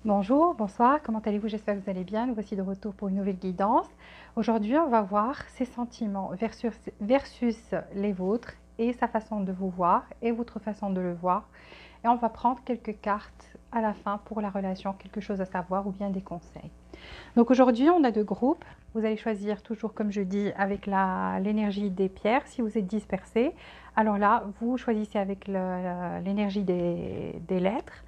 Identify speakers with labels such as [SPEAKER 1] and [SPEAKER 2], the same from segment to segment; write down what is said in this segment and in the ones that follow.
[SPEAKER 1] Bonjour, bonsoir, comment allez-vous? J'espère que vous allez bien. Nous voici de retour pour une nouvelle guidance. Aujourd'hui, on va voir ses sentiments versus les vôtres et sa façon de vous voir et votre façon de le voir. Et on va prendre quelques cartes à la fin pour la relation, quelque chose à savoir ou bien des conseils. Donc aujourd'hui, on a deux groupes. Vous allez choisir toujours, comme je dis, avec l'énergie des pierres. Si vous êtes dispersé, alors là, vous choisissez avec l'énergie des lettres.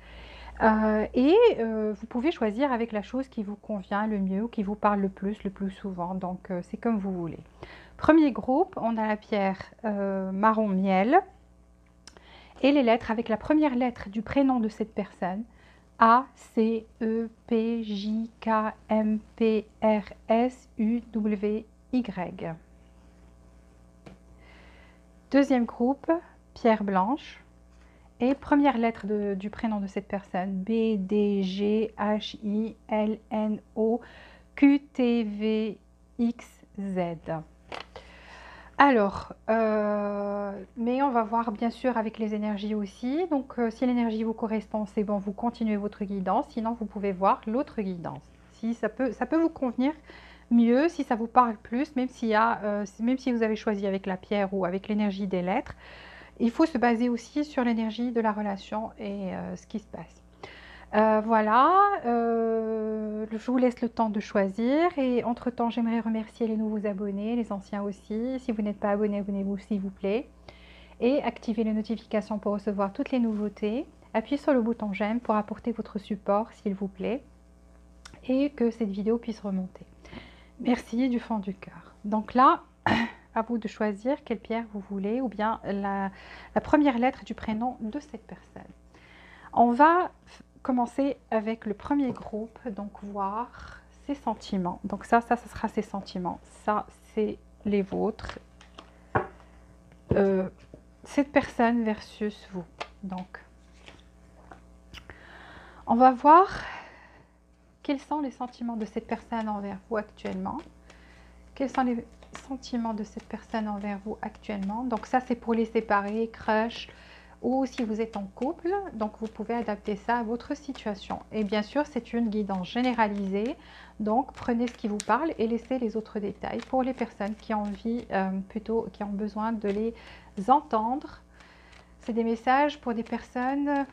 [SPEAKER 1] Vous pouvez choisir avec la chose qui vous convient le mieux ou qui vous parle le plus souvent. Donc, c'est comme vous voulez. Premier groupe, on a la pierre marron miel et les lettres avec la première lettre du prénom de cette personne. A, C, E, P, J, K, M, P, R, S, U, W, Y. Deuxième groupe, pierre blanche. Et première lettre du prénom de cette personne, B, D, G, H, I, L, N, O, Q, T, V, X, Z. Alors, mais on va voir bien sûr avec les énergies aussi. Donc, si l'énergie vous correspond, c'est bon, vous continuez votre guidance. Sinon, vous pouvez voir l'autre guidance. Si ça peut vous convenir mieux, si ça vous parle plus, même si vous avez choisi avec la pierre ou avec l'énergie des lettres. Il faut se baser aussi sur l'énergie de la relation et ce qui se passe. Voilà, je vous laisse le temps de choisir et entre-temps, j'aimerais remercier les nouveaux abonnés, les anciens aussi. Si vous n'êtes pas abonné, abonnez-vous s'il vous plaît. Et activez les notifications pour recevoir toutes les nouveautés. Appuyez sur le bouton j'aime pour apporter votre support s'il vous plaît et que cette vidéo puisse remonter. Merci du fond du cœur. Donc là, à vous de choisir quelle pierre vous voulez ou bien la première lettre du prénom de cette personne. On va commencer avec le premier groupe, donc voir ses sentiments. Donc ça sera ses sentiments. Ça, c'est les vôtres. Cette personne versus vous. Donc, on va voir quels sont les sentiments de cette personne envers vous actuellement. Quels sont les sentiments de cette personne envers vous actuellement. Donc ça, c'est pour les séparés, crush, ou si vous êtes en couple, donc vous pouvez adapter ça à votre situation. Et bien sûr, c'est une guidance généralisée, donc prenez ce qui vous parle et laissez les autres détails pour les personnes qui ont envie, qui ont besoin de les entendre. C'est des messages pour des personnes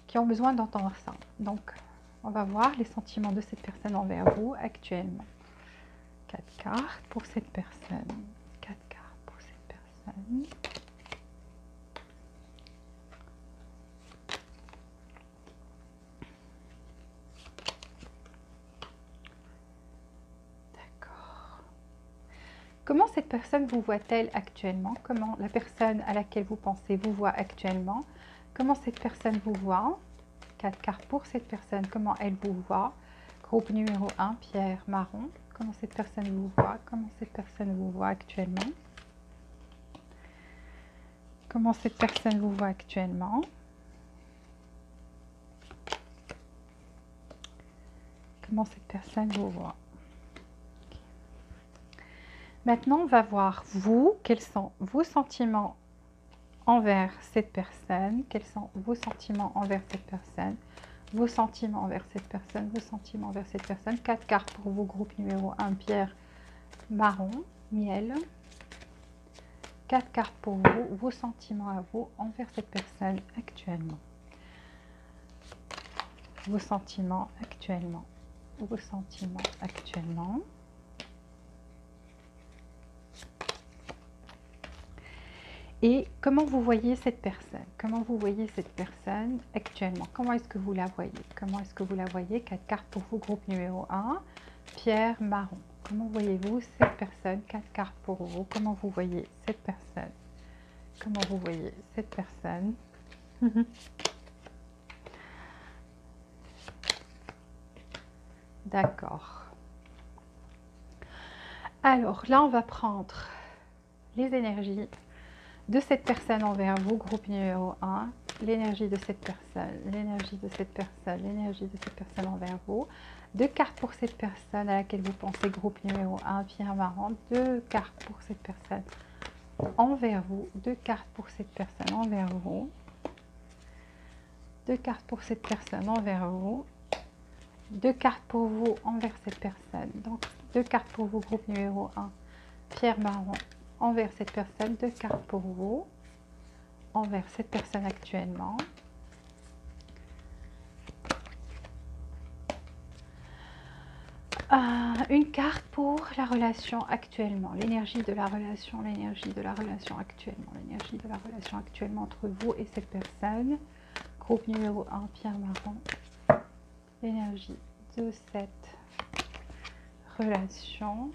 [SPEAKER 1] qui ont besoin d'entendre ça. Donc, on va voir les sentiments de cette personne envers vous actuellement. 4 cartes pour cette personne. 4 cartes pour cette personne. D'accord. Comment cette personne vous voit-elle actuellement? Comment la personne à laquelle vous pensez vous voit actuellement? Comment cette personne vous voit? 4 cartes pour cette personne. Comment elle vous voit? Groupe numéro 1, pierre marron. Comment cette personne vous voit? Comment cette personne vous voit actuellement? Comment cette personne vous voit actuellement? Comment cette personne vous voit? Maintenant, on va voir vous, quels sont vos sentiments envers cette personne, quels sont vos sentiments envers cette personne, vos sentiments envers cette personne, vos sentiments envers cette personne. 4 cartes pour vous, groupe numéro 1, pierre marron, miel. 4 cartes pour vous, vos sentiments à vous envers cette personne actuellement. Vos sentiments actuellement. Vos sentiments actuellement. Et comment vous voyez cette personne? Comment vous voyez cette personne actuellement? Comment est-ce que vous la voyez? Comment est-ce que vous la voyez? 4 cartes pour vous, groupe numéro 1, pierre marron. Comment voyez-vous cette personne? 4 cartes pour vous. Comment vous voyez cette personne? Comment vous voyez cette personne? D'accord. Alors là, on va prendre les énergies de cette personne envers vous, groupe numéro 1, l'énergie de cette personne, l'énergie de cette personne, l'énergie de cette personne envers vous. 2 cartes pour cette personne à laquelle vous pensez, groupe numéro 1, pierre marron. 2 cartes pour cette personne envers vous. 2 cartes pour cette personne envers vous. 2 cartes pour cette personne envers vous. 2 cartes pour vous envers cette personne. Donc, 2 cartes pour vous, groupe numéro 1, pierre marron, envers cette personne. 2 cartes pour vous, envers cette personne actuellement. Une carte pour la relation actuellement, l'énergie de la relation, l'énergie de la relation actuellement, l'énergie de la relation actuellement entre vous et cette personne. Groupe numéro 1, pierre marron, l'énergie de cette relation.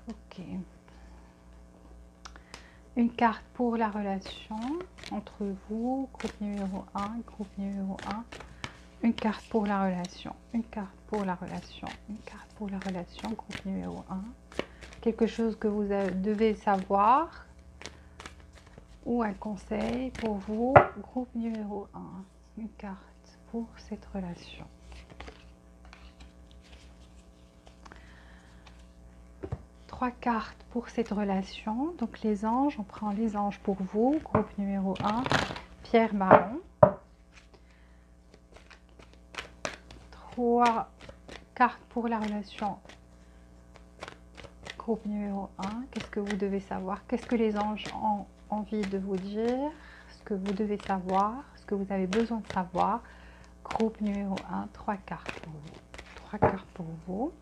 [SPEAKER 1] Ok. Une carte pour la relation entre vous, groupe numéro 1, groupe numéro 1. Une carte pour la relation, une carte pour la relation, une carte pour la relation, groupe numéro 1. Quelque chose que vous devez savoir ou un conseil pour vous, groupe numéro 1. Une carte pour cette relation. Trois cartes pour cette relation. Donc les anges, on prend les anges pour vous, groupe numéro 1, pierre marron. 3 cartes pour la relation, groupe numéro 1. Qu'est-ce que vous devez savoir? Qu'est-ce que les anges ont envie de vous dire? Ce que vous devez savoir, ce que vous avez besoin de savoir. Groupe numéro 1, 3 cartes pour vous. 3 cartes pour vous.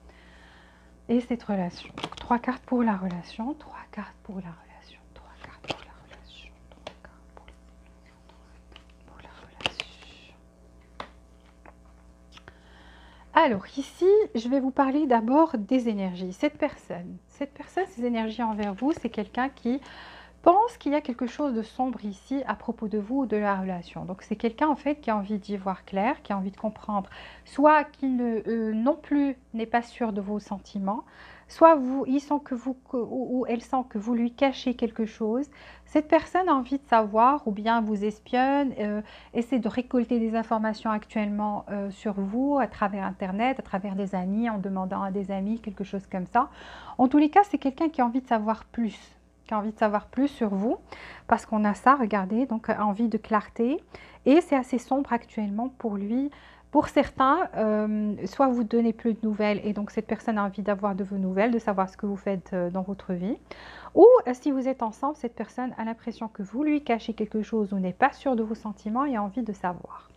[SPEAKER 1] Et cette relation. Donc 3 cartes pour la relation, 3 cartes pour la relation, 3 cartes pour la relation, 3 cartes pour la relation. Alors ici, je vais vous parler d'abord des énergies. Cette personne, ces énergies envers vous, c'est quelqu'un qui pense qu'il y a quelque chose de sombre ici à propos de vous ou de la relation. Donc c'est quelqu'un en fait qui a envie d'y voir clair, qui a envie de comprendre, soit qu'il non plus n'est pas sûr de vos sentiments, soit il sent que vous ou elle sent que vous lui cachez quelque chose. Cette personne a envie de savoir ou bien vous espionne, essaie de récolter des informations actuellement sur vous à travers Internet, à travers des amis, en demandant à des amis quelque chose comme ça. En tous les cas, c'est quelqu'un qui a envie de savoir plus, qui a envie de savoir plus sur vous, parce qu'on a ça, regardez, donc envie de clarté, et c'est assez sombre actuellement pour lui. Pour certains, soit vous donnez plus de nouvelles, et donc cette personne a envie d'avoir de vos nouvelles, de savoir ce que vous faites dans votre vie, ou si vous êtes ensemble, cette personne a l'impression que vous lui cachez quelque chose ou n'est pas sûr de vos sentiments et a envie de savoir.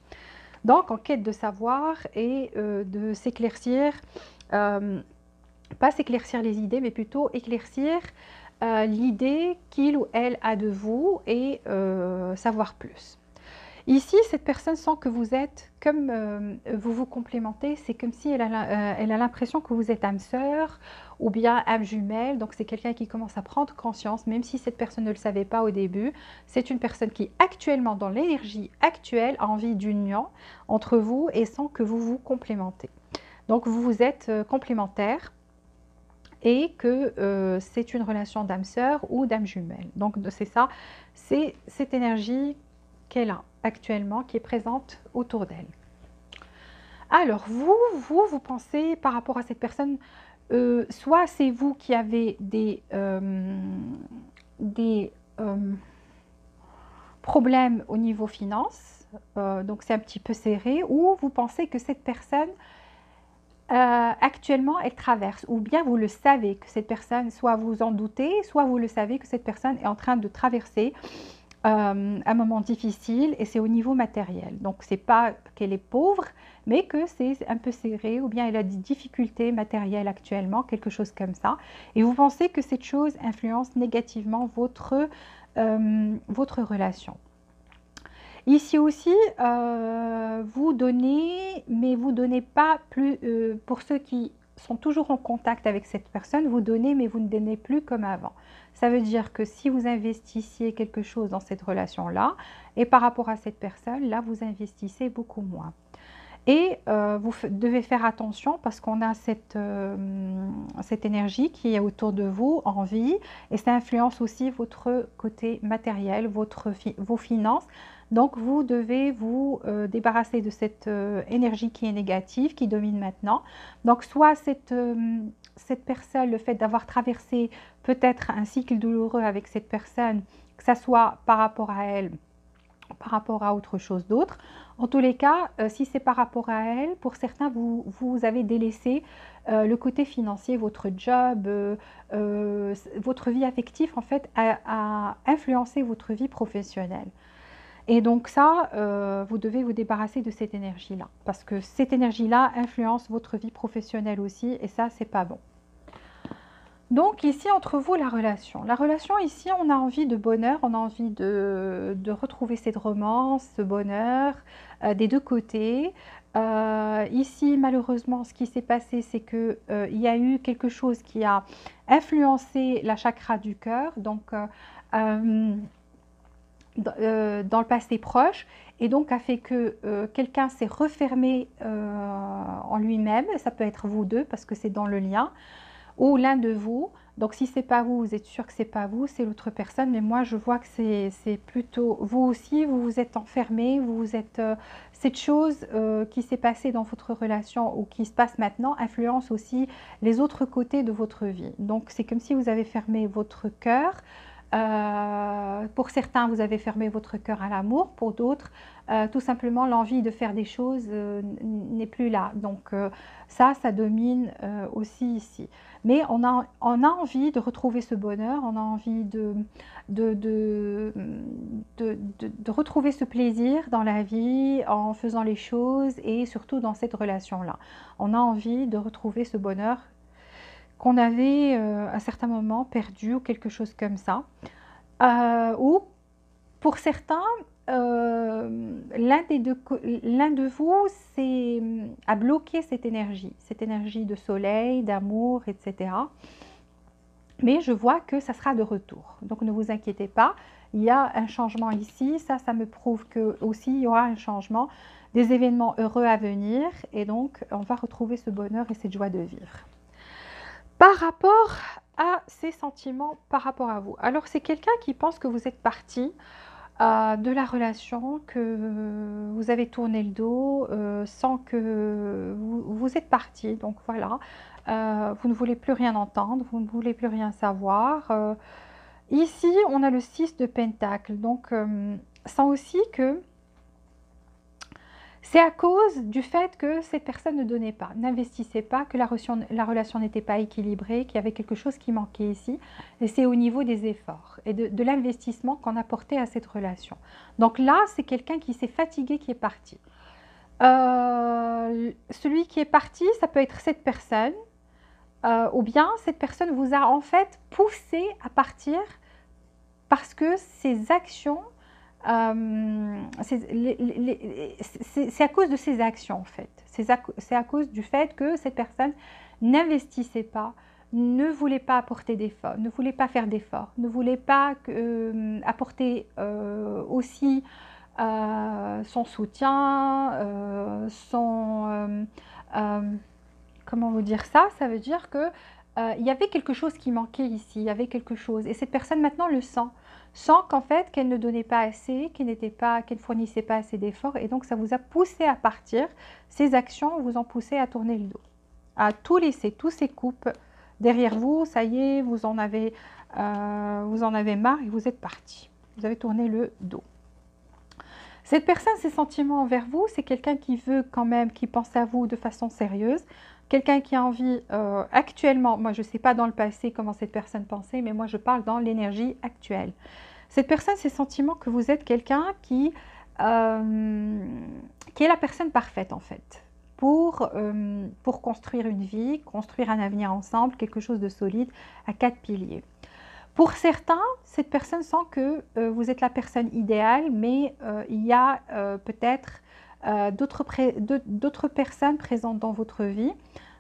[SPEAKER 1] Donc en quête de savoir et de s'éclaircir, pas s'éclaircir les idées, mais plutôt éclaircir l'idée qu'il ou elle a de vous et savoir plus. Ici, cette personne sent que vous êtes, comme vous vous complémentez, c'est comme si elle a l'impression que vous êtes âme sœur ou bien âme jumelle. Donc c'est quelqu'un qui commence à prendre conscience, même si cette personne ne le savait pas au début. C'est une personne qui actuellement, dans l'énergie actuelle, a envie d'union entre vous et sent que vous vous complémentez. Donc vous êtes complémentaires. Et que c'est une relation d'âme sœur ou d'âme jumelle. Donc c'est ça, c'est cette énergie qu'elle a actuellement, qui est présente autour d'elle. Alors vous pensez par rapport à cette personne, soit c'est vous qui avez des problèmes au niveau finance, donc c'est un petit peu serré, ou vous pensez que cette personne actuellement elle traverse, ou bien vous le savez que cette personne, soit vous en doutez, soit vous le savez que cette personne est en train de traverser un moment difficile, et c'est au niveau matériel. Donc c'est pas qu'elle est pauvre, mais que c'est un peu serré, ou bien elle a des difficultés matérielles actuellement, quelque chose comme ça, et vous pensez que cette chose influence négativement votre relation. Ici aussi, vous donnez, mais vous ne donnez pas plus, pour ceux qui sont toujours en contact avec cette personne, vous donnez, mais vous ne donnez plus comme avant. Ça veut dire que si vous investissiez quelque chose dans cette relation-là, et par rapport à cette personne, là, vous investissez beaucoup moins. Et vous devez faire attention parce qu'on a cette énergie qui est autour de vous en vie, et ça influence aussi votre côté matériel, vos finances. Donc vous devez vous débarrasser de cette énergie qui est négative, qui domine maintenant. Donc soit cette personne, le fait d'avoir traversé peut-être un cycle douloureux avec cette personne, que ça soit par rapport à elle, par rapport à autre chose d'autre. En tous les cas, si c'est par rapport à elle, pour certains, vous avez délaissé le côté financier, votre job, votre vie affective, en fait, a influencé votre vie professionnelle. Et donc ça, vous devez vous débarrasser de cette énergie-là, parce que cette énergie-là influence votre vie professionnelle aussi, et ça, c'est pas bon. Donc ici, entre vous, la relation. La relation, ici, on a envie de bonheur, on a envie de retrouver cette romance, ce bonheur des deux côtés. Ici, malheureusement, ce qui s'est passé, c'est qu'il y a eu quelque chose qui a influencé la chakra du cœur, donc dans le passé proche, et donc a fait que quelqu'un s'est refermé en lui-même. Ça peut être vous deux, parce que c'est dans le lien, ou l'un de vous. Donc si c'est pas vous, vous êtes sûr que c'est pas vous, c'est l'autre personne, mais moi je vois que c'est plutôt vous aussi, vous vous êtes enfermé, vous vous êtes cette chose qui s'est passée dans votre relation ou qui se passe maintenant influence aussi les autres côtés de votre vie. Donc c'est comme si vous avez fermé votre cœur. Pour certains, vous avez fermé votre cœur à l'amour, pour d'autres, tout simplement l'envie de faire des choses n'est plus là. Donc ça domine aussi ici. Mais on a envie de retrouver ce bonheur, on a envie de retrouver ce plaisir dans la vie en faisant les choses et surtout dans cette relation-là. On a envie de retrouver ce bonheur qu'on avait à certains moments perdu ou quelque chose comme ça. Ou pour certains, l'un de vous a bloqué cette énergie de soleil, d'amour, etc. Mais je vois que ça sera de retour. Donc ne vous inquiétez pas, il y a un changement ici. Ça me prouve que aussi il y aura un changement, des événements heureux à venir. Et donc on va retrouver ce bonheur et cette joie de vivre. Par rapport à ces sentiments, par rapport à vous. Alors c'est quelqu'un qui pense que vous êtes parti de la relation, que vous avez tourné le dos sans que vous êtes parti. Donc voilà, vous ne voulez plus rien entendre, vous ne voulez plus rien savoir. Ici, on a le 6 de Pentacle. Donc, sent aussi que c'est à cause du fait que cette personne ne donnait pas, n'investissait pas, que la relation n'était pas équilibrée, qu'il y avait quelque chose qui manquait ici. Et c'est au niveau des efforts et de l'investissement qu'on a porté à cette relation. Donc là, c'est quelqu'un qui s'est fatigué, qui est parti. Celui qui est parti, ça peut être cette personne, ou bien cette personne vous a en fait poussé à partir parce que ses actions... c'est à cause de ses actions en fait. C'est à cause du fait que cette personne n'investissait pas, ne voulait pas apporter d'efforts, ne voulait pas faire d'efforts, ne voulait pas apporter aussi son soutien, comment vous dire ça? Ça veut dire que il y avait quelque chose qui manquait ici, il y avait quelque chose. Et cette personne maintenant le sent qu'en fait, qu'elle ne donnait pas assez, qu'elle ne fournissait pas assez d'efforts. Et donc, ça vous a poussé à partir. Ces actions vous ont poussé à tourner le dos, à tout laisser, tous ces coupes derrière vous. Ça y est, vous en avez marre et vous êtes parti. Vous avez tourné le dos. Cette personne, ses sentiments envers vous, c'est quelqu'un qui veut quand même, qui pense à vous de façon sérieuse. Quelqu'un qui a envie actuellement, moi je ne sais pas dans le passé comment cette personne pensait, mais moi je parle dans l'énergie actuelle. Cette personne, ses sentiments que vous êtes quelqu'un qui est la personne parfaite en fait, pour construire une vie, construire un avenir ensemble, quelque chose de solide à 4 piliers. Pour certains, cette personne sent que vous êtes la personne idéale, mais il y a peut-être d'autres personnes présentes dans votre vie.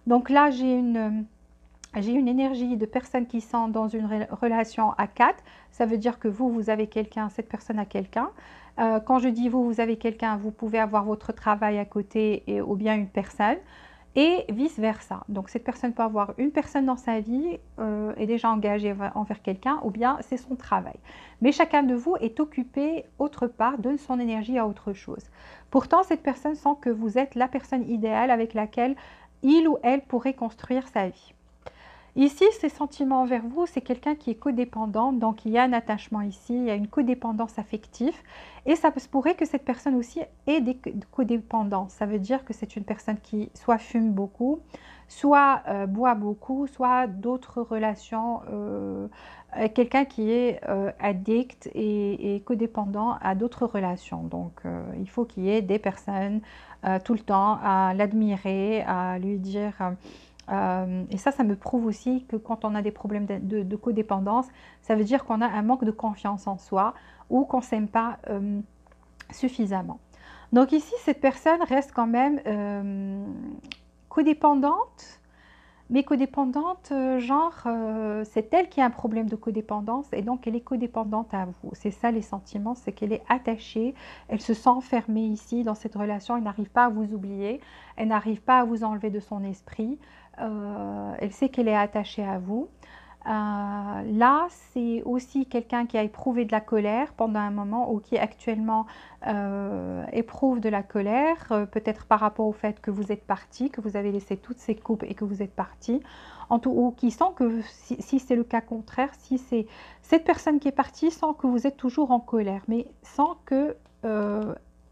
[SPEAKER 1] Donc là, j'ai une énergie de personnes qui sont dans une relation à 4. Ça veut dire que vous avez quelqu'un, cette personne a quelqu'un. Quand je dis vous avez quelqu'un, vous pouvez avoir votre travail à côté ou bien une personne. Et vice-versa. Donc cette personne peut avoir une personne dans sa vie, est déjà engagée envers quelqu'un, ou bien c'est son travail. Mais chacun de vous est occupé autre part, donne son énergie à autre chose. Pourtant, cette personne sent que vous êtes la personne idéale avec laquelle il ou elle pourrait construire sa vie. Ici, ces sentiments envers vous, c'est quelqu'un qui est codépendant, donc il y a un attachement ici, il y a une codépendance affective, et ça se pourrait que cette personne aussi ait des codépendances. Ça veut dire que c'est une personne qui soit fume beaucoup, soit boit beaucoup, soit d'autres relations, quelqu'un qui est addict et codépendant à d'autres relations. Donc, il faut qu'il y ait des personnes tout le temps à l'admirer, à lui dire... et ça me prouve aussi que quand on a des problèmes de codépendance, ça veut dire qu'on a un manque de confiance en soi ou qu'on ne s'aime pas suffisamment. Donc ici, cette personne reste quand même codépendante, mais codépendante, c'est elle qui a un problème de codépendance et donc elle est codépendante à vous. C'est ça les sentiments, c'est qu'elle est attachée, elle se sent enfermée ici dans cette relation, elle n'arrive pas à vous oublier, elle n'arrive pas à vous enlever de son esprit, elle sait qu'elle est attachée à vous. Là, c'est aussi quelqu'un qui a éprouvé de la colère pendant un moment ou qui actuellement éprouve de la colère, peut-être par rapport au fait que vous êtes parti, que vous avez laissé toutes ces coupes et que vous êtes parti, ou qui sent que si c'est le cas contraire, si c'est cette personne qui est partie, sent que vous êtes toujours en colère, mais sent que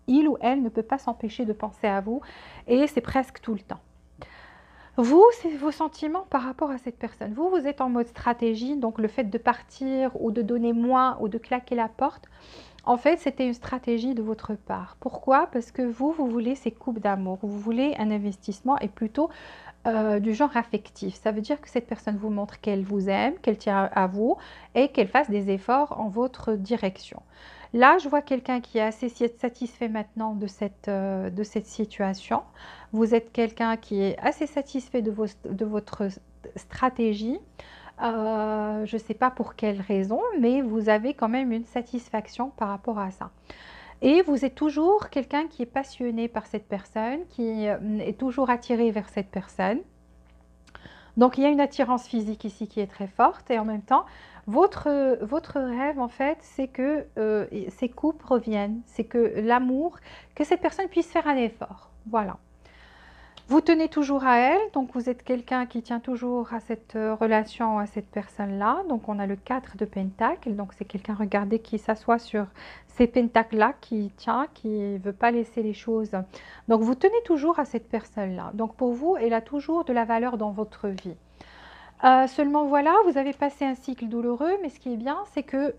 [SPEAKER 1] il ou elle ne peut pas s'empêcher de penser à vous et c'est presque tout le temps. Vous, c'est vos sentiments par rapport à cette personne. Vous, vous êtes en mode stratégie, donc le fait de partir ou de donner moins ou de claquer la porte, en fait, c'était une stratégie de votre part. Pourquoi? Parce que vous voulez ces coupes d'amour, vous voulez un investissement et plutôt du genre affectif. Ça veut dire que cette personne vous montre qu'elle vous aime, qu'elle tient à vous et qu'elle fasse des efforts en votre direction. Là, je vois quelqu'un qui est assez satisfait maintenant de cette situation. Vous êtes quelqu'un qui est assez satisfait de votre stratégie. Je ne sais pas pour quelle raison, mais vous avez quand même une satisfaction par rapport à ça. Et vous êtes toujours quelqu'un qui est passionné par cette personne, qui est toujours attiré vers cette personne. Donc, il y a une attirance physique ici qui est très forte et en même temps, votre rêve, en fait, c'est que ces couples reviennent, c'est que l'amour, que cette personne puisse faire un effort. Voilà. Vous tenez toujours à elle, donc vous êtes quelqu'un qui tient toujours à cette relation, à cette personne-là. Donc on a le 4 de Pentacle, donc c'est quelqu'un, regardez, qui s'assoit sur ces pentacles-là, qui tient, qui ne veut pas laisser les choses. Donc vous tenez toujours à cette personne-là. Donc pour vous, elle a toujours de la valeur dans votre vie. Seulement voilà, vous avez passé un cycle douloureux, mais ce qui est bien, c'est que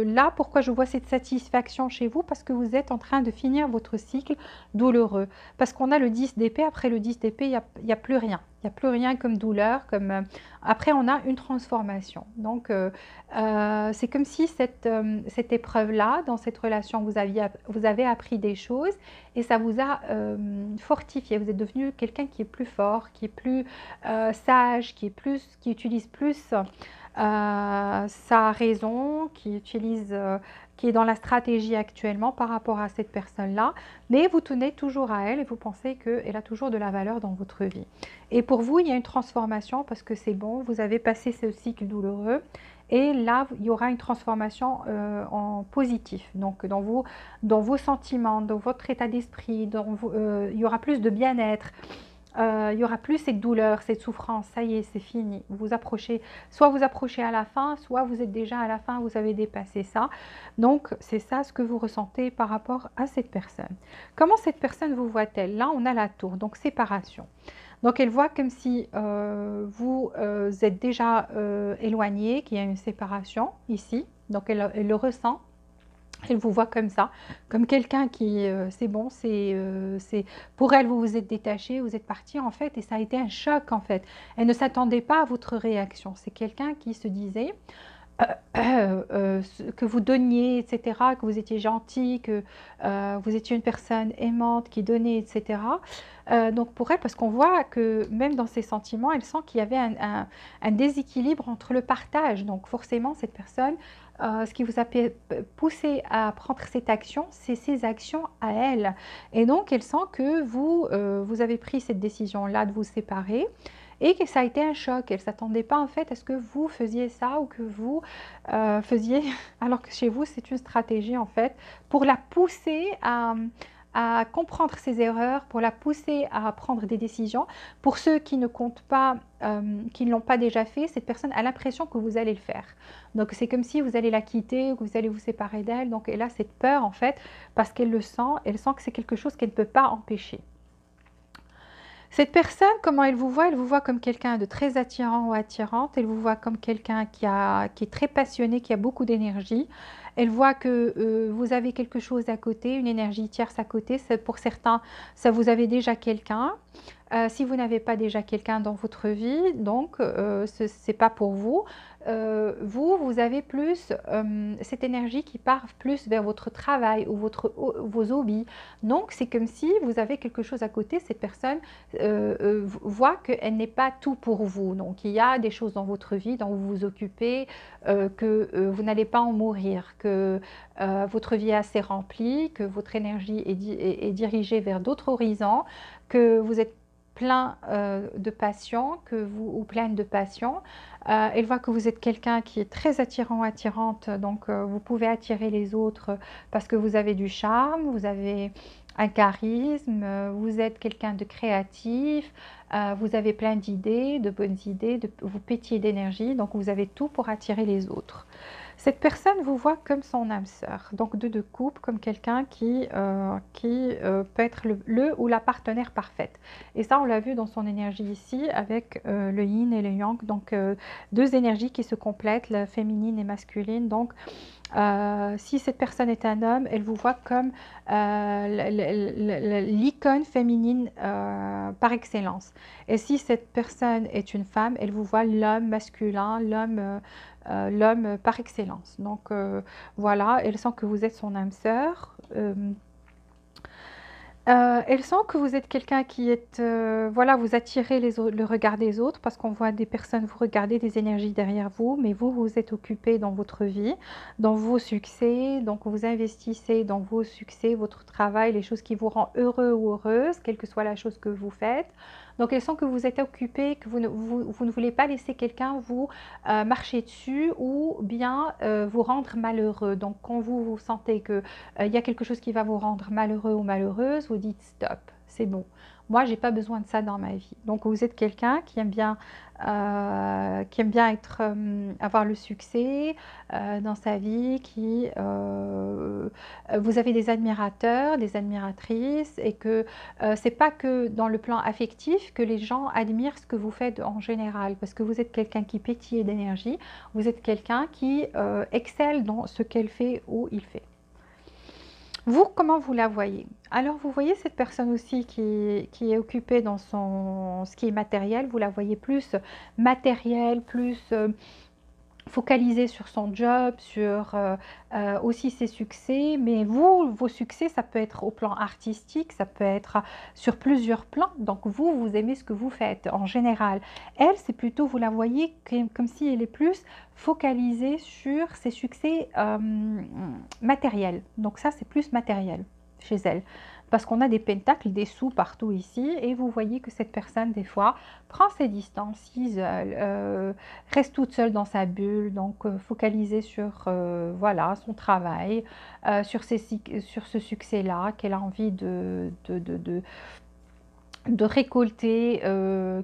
[SPEAKER 1] là, pourquoi je vois cette satisfaction chez vous? Parce que vous êtes en train de finir votre cycle douloureux. Parce qu'on a le 10 d'épée, après le 10 d'épée, il n'y a plus rien. Il n'y a plus rien comme douleur, comme après on a une transformation. Donc c'est comme si cette épreuve-là, dans cette relation, vous avez appris des choses et ça vous a fortifié. Vous êtes devenu quelqu'un qui est plus fort, qui est plus sage, qui utilise plus sa raison, qui est dans la stratégie actuellement par rapport à cette personne-là, mais vous tenez toujours à elle et vous pensez qu'elle a toujours de la valeur dans votre vie. Et pour vous, il y a une transformation parce que c'est bon, vous avez passé ce cycle douloureux et là, il y aura une transformation en positif. Donc, dans vos sentiments, dans votre état d'esprit, il y aura plus de bien-être. Il y aura plus cette douleur, cette souffrance, ça y est, c'est fini. Soit vous approchez à la fin, soit vous êtes déjà à la fin, vous avez dépassé ça. Donc, c'est ça ce que vous ressentez par rapport à cette personne. Comment cette personne vous voit-elle? Là, on a la tour, donc séparation. Donc, elle voit comme si vous êtes déjà éloigné, qu'il y a une séparation ici. Donc, elle le ressent. Elle vous voit comme ça, comme quelqu'un qui, c'est bon, pour elle, vous vous êtes détaché, vous êtes parti en fait, et ça a été un choc en fait. Elle ne s'attendait pas à votre réaction. C'est quelqu'un qui se disait que vous donniez, etc., que vous étiez gentil, que vous étiez une personne aimante, qui donnait, etc. Donc pour elle, parce qu'on voit que même dans ses sentiments, elle sent qu'il y avait un déséquilibre entre le partage. Donc forcément, cette personne, ce qui vous a poussé à prendre cette action, c'est ses actions à elle. Et donc, elle sent que vous avez pris cette décision-là de vous séparer et que ça a été un choc. Elle ne s'attendait pas en fait à ce que vous faisiez ça ou que vous faisiez, alors que chez vous, c'est une stratégie en fait pour la pousser à à comprendre ses erreurs, pour la pousser à prendre des décisions. Pour ceux qui ne comptent pas, qui ne l'ont pas déjà fait, cette personne a l'impression que vous allez le faire. Donc c'est comme si vous allez la quitter ou que vous allez vous séparer d'elle. Donc elle a cette peur en fait, parce qu'elle le sent, elle sent que c'est quelque chose qu'elle ne peut pas empêcher. Cette personne, comment elle vous voit comme quelqu'un de très attirant ou attirante, elle vous voit comme quelqu'un qui est très passionné, qui a beaucoup d'énergie. Elle voit que vous avez quelque chose à côté, une énergie tierce à côté. Pour certains, ça vous avez déjà quelqu'un. Si vous n'avez pas déjà quelqu'un dans votre vie, donc ce n'est pas pour vous. Vous avez plus cette énergie qui part plus vers votre travail ou vos hobbies. Donc, c'est comme si vous avez quelque chose à côté. Cette personne voit qu'elle n'est pas tout pour vous. Donc, il y a des choses dans votre vie dont vous vous occupez, que vous n'allez pas en mourir, que votre vie est assez remplie, que votre énergie est dirigée vers d'autres horizons, que vous êtes plein de passion, ou pleine de passion. Elle voit que vous êtes quelqu'un qui est très attirant, attirante, donc vous pouvez attirer les autres parce que vous avez du charme, vous avez un charisme, vous êtes quelqu'un de créatif, vous avez plein d'idées, de bonnes idées, vous pétillez d'énergie, donc vous avez tout pour attirer les autres. Cette personne vous voit comme son âme sœur, donc de couple, comme quelqu'un qui peut être le ou la partenaire parfaite. Et ça, on l'a vu dans son énergie ici, avec le yin et le yang, donc deux énergies qui se complètent, la féminine et masculine. Donc, si cette personne est un homme, elle vous voit comme l'icône féminine par excellence. Et si cette personne est une femme, elle vous voit l'homme masculin, l'homme par excellence. Donc voilà, elle sent que vous êtes son âme sœur. Elle sent que vous êtes quelqu'un qui est, voilà, vous attirez le regard des autres parce qu'on voit des personnes vous regarder, des énergies derrière vous, mais vous êtes occupé dans votre vie, dans vos succès, donc vous investissez dans vos succès, votre travail, les choses qui vous rendent heureux ou heureuse, quelle que soit la chose que vous faites. Donc elle sent que vous êtes occupé, que vous ne voulez pas laisser quelqu'un vous marcher dessus ou bien vous rendre malheureux. Donc quand vous sentez que il y a quelque chose qui va vous rendre malheureux ou malheureuse, vous dites stop, c'est bon. Moi, j'ai pas besoin de ça dans ma vie. Donc, vous êtes quelqu'un qui aime bien être, avoir le succès dans sa vie, vous avez des admirateurs, des admiratrices, et que c'est pas que dans le plan affectif que les gens admirent ce que vous faites en général, parce que vous êtes quelqu'un qui pétille d'énergie, vous êtes quelqu'un qui excelle dans ce qu'elle fait ou il fait. Vous, comment vous la voyez? Alors, vous voyez cette personne aussi qui est occupée dans ce qui est matériel, vous la voyez plus matérielle, plus focalisée sur son job, sur aussi ses succès. Mais vos succès, ça peut être au plan artistique, ça peut être sur plusieurs plans. Donc, vous aimez ce que vous faites en général. Elle, c'est plutôt, vous la voyez comme si elle est plus focalisée sur ses succès matériels. Donc ça, c'est plus matériel chez elle. Parce qu'on a des pentacles, des sous partout ici, et vous voyez que cette personne, des fois, prend ses distances, s'isole, reste toute seule dans sa bulle, donc focalisée sur voilà, son travail, sur ce succès-là, qu'elle a envie de récolter,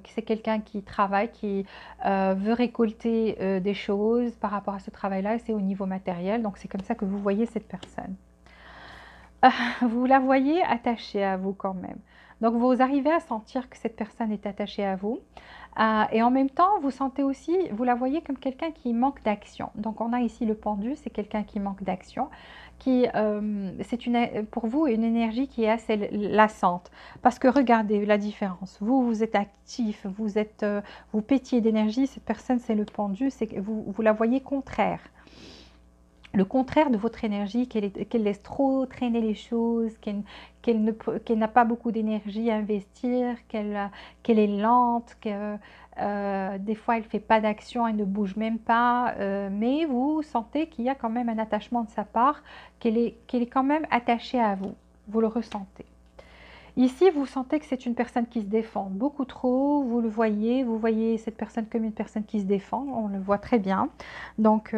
[SPEAKER 1] c'est quelqu'un qui travaille, qui veut récolter des choses par rapport à ce travail-là, et c'est au niveau matériel, donc c'est comme ça que vous voyez cette personne. Vous la voyez attachée à vous quand même. Donc vous arrivez à sentir que cette personne est attachée à vous. Et en même temps, vous sentez aussi, vous la voyez comme quelqu'un qui manque d'action. Donc on a ici le pendu, c'est quelqu'un qui manque d'action, c'est pour vous une énergie qui est assez lassante. Parce que regardez la différence. Vous êtes actif, vous pétillez d'énergie. Cette personne, c'est le pendu, c'est que vous la voyez contraire. Le contraire de votre énergie, qu'elle laisse trop traîner les choses, qu'elle n'a pas beaucoup d'énergie à investir, qu'elle est lente, que des fois elle ne fait pas d'action, elle ne bouge même pas, mais vous sentez qu'il y a quand même un attachement de sa part, qu'elle est quand même attachée à vous, vous le ressentez. Ici, vous sentez que c'est une personne qui se défend beaucoup trop, vous voyez cette personne comme une personne qui se défend, on le voit très bien. Donc,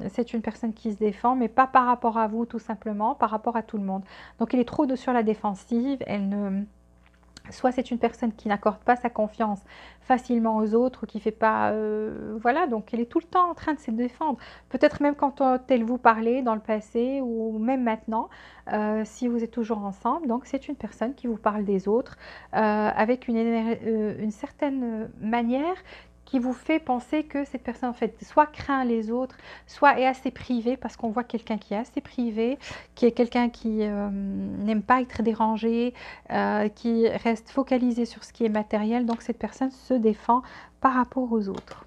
[SPEAKER 1] c'est une personne qui se défend, mais pas par rapport à vous, tout simplement, par rapport à tout le monde. Donc, elle est trop sur la défensive, elle ne... Soit c'est une personne qui n'accorde pas sa confiance facilement aux autres ou qui fait pas... voilà, donc elle est tout le temps en train de se défendre. Peut-être même quand elle vous parlait dans le passé ou même maintenant, si vous êtes toujours ensemble. Donc c'est une personne qui vous parle des autres avec une certaine manière qui vous fait penser que cette personne en fait soit craint les autres, soit est assez privée, parce qu'on voit quelqu'un qui est assez privé, qui est quelqu'un qui n'aime pas être dérangé, qui reste focalisé sur ce qui est matériel. Donc cette personne se défend par rapport aux autres.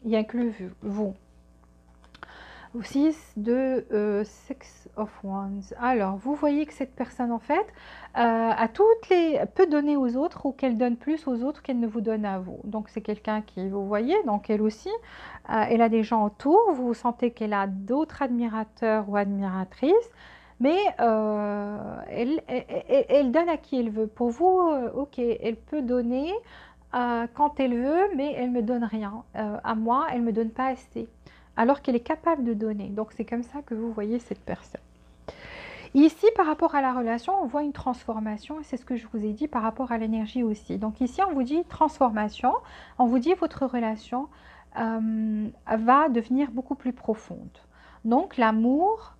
[SPEAKER 1] Il inclut vous. 6 de Six of Wands. Alors, vous voyez que cette personne, en fait, peut donner aux autres ou qu'elle donne plus aux autres qu'elle ne vous donne à vous. Donc, c'est quelqu'un qui, vous voyez, donc elle aussi, elle a des gens autour. Vous sentez qu'elle a d'autres admirateurs ou admiratrices. Mais elle donne à qui elle veut. Pour vous, ok, elle peut donner quand elle veut, mais elle ne me donne rien. À moi, elle ne me donne pas assez. Alors qu'elle est capable de donner. Donc, c'est comme ça que vous voyez cette personne. Ici, par rapport à la relation, on voit une transformation. Et c'est ce que je vous ai dit par rapport à l'énergie aussi. Donc, ici, on vous dit transformation. On vous dit votre relation va devenir beaucoup plus profonde. Donc, l'amour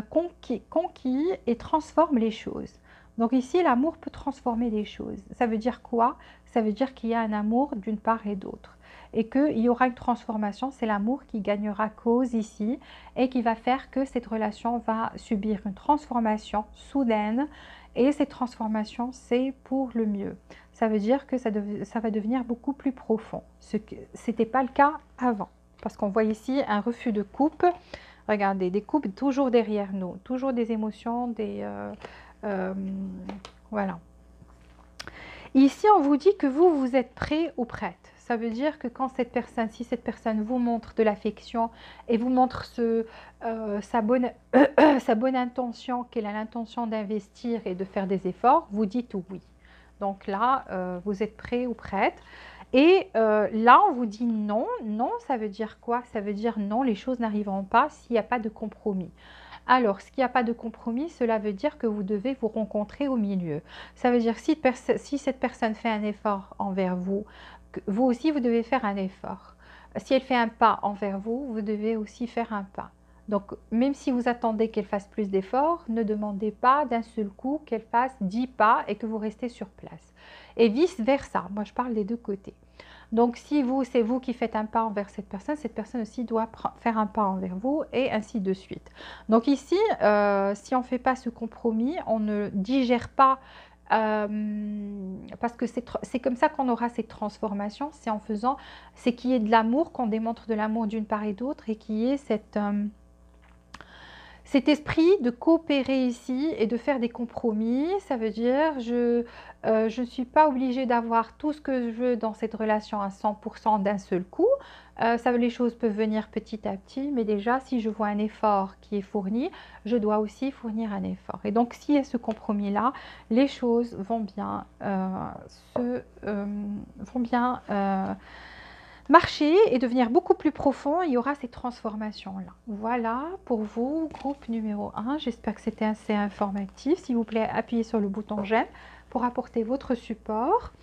[SPEAKER 1] conquis et transforme les choses. Donc ici, l'amour peut transformer les choses. Ça veut dire quoi? Ça veut dire qu'il y a un amour d'une part et d'autre. Et qu'il y aura une transformation, c'est l'amour qui gagnera cause ici et qui va faire que cette relation va subir une transformation soudaine. Et cette transformation, c'est pour le mieux. Ça veut dire que ça va devenir beaucoup plus profond. Ce n'était pas le cas avant. Parce qu'on voit ici un refus de coupe. Regardez, des coupes toujours derrière nous, toujours des émotions, voilà. Ici, on vous dit que vous êtes prêt ou prête. Ça veut dire que quand si cette personne vous montre de l'affection et vous montre sa bonne intention, qu'elle a l'intention d'investir et de faire des efforts, vous dites oui. Donc là, vous êtes prêt ou prête. Et là, on vous dit non. Non, ça veut dire quoi? Ça veut dire non, les choses n'arriveront pas s'il n'y a pas de compromis. Alors, s'il n'y a pas de compromis, cela veut dire que vous devez vous rencontrer au milieu. Ça veut dire si cette personne fait un effort envers vous, vous aussi, vous devez faire un effort. Si elle fait un pas envers vous, vous devez aussi faire un pas. Donc, même si vous attendez qu'elle fasse plus d'efforts, ne demandez pas d'un seul coup qu'elle fasse 10 pas et que vous restez sur place. Et vice-versa. Moi, je parle des deux côtés. Donc, si c'est vous qui faites un pas envers cette personne aussi doit faire un pas envers vous et ainsi de suite. Donc ici, si on ne fait pas ce compromis, on ne digère pas, parce que c'est comme ça qu'on aura cette transformation, c'est qu'il y ait de l'amour, qu'on démontre de l'amour d'une part et d'autre et qu'il y ait cet esprit de coopérer ici et de faire des compromis. Ça veut dire je ne suis pas obligée d'avoir tout ce que je veux dans cette relation à 100% d'un seul coup. Les choses peuvent venir petit à petit, mais déjà si je vois un effort qui est fourni, je dois aussi fournir un effort. Et donc s'il y a ce compromis-là, les choses vont bien marcher et devenir beaucoup plus profond, il y aura ces transformations-là. Voilà pour vous, groupe numéro 1. J'espère que c'était assez informatif. S'il vous plaît, appuyez sur le bouton j'aime pour apporter votre support.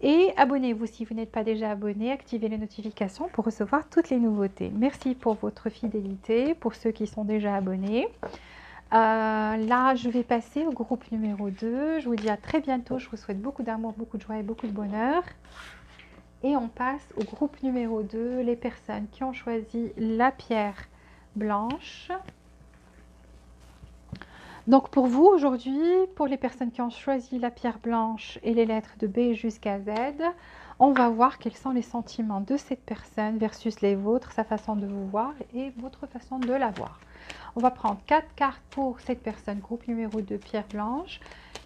[SPEAKER 1] Et abonnez-vous si vous n'êtes pas déjà abonné. Activez les notifications pour recevoir toutes les nouveautés. Merci pour votre fidélité, pour ceux qui sont déjà abonnés. Là, je vais passer au groupe numéro 2. Je vous dis à très bientôt. Je vous souhaite beaucoup d'amour, beaucoup de joie et beaucoup de bonheur. Et on passe au groupe numéro 2, les personnes qui ont choisi la pierre blanche. Donc pour vous aujourd'hui, pour les personnes qui ont choisi la pierre blanche et les lettres de B jusqu'à Z, on va voir quels sont les sentiments de cette personne versus les vôtres, sa façon de vous voir et votre façon de la voir. On va prendre 4 cartes pour cette personne, groupe numéro 2, pierre blanche.